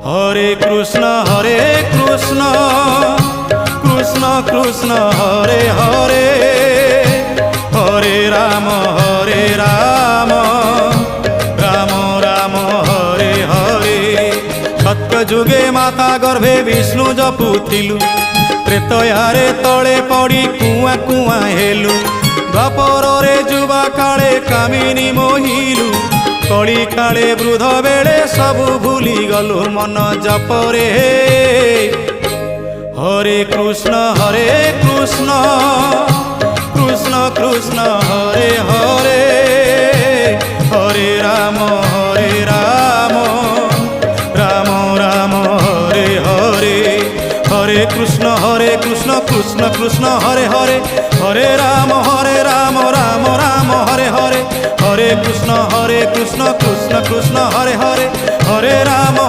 হরে কৃষ্ণ কৃষ্ণ কৃষ্ণ হরে হরে, হরে রাম রাম রাম হরে হরে। সত্যযুগে মাতা গর্ভে বিষ্ণু জপুଥିଲୁ, ତ୍ରେତୟାରେ ତଳେ ପଡ଼ି କୁଆଁ କୁଆଁ ହେଲୁ। ଦ୍ୱାପରରେ ଯୁବା କାଳେ କାମିନୀ ମୋହିଲୁ, କଳି କାଳେ ବୃଦ୍ଧ ବେଳେ ସବୁ ଭୁଲି ଗଲୁ ମନ ଜପରେ। হরে কৃষ্ণ কৃষ্ণ কৃষ্ণ হরে হরে, হরে রাম রাম রাম হরে হরে। হরে কৃষ্ণ কৃষ্ণ কৃষ্ণ হরে হরে, হরে রাম রাম রাম হরে হরে। হরে কৃষ্ণ কৃষ্ণ কৃষ্ণ হরে হরে, হরে রাম।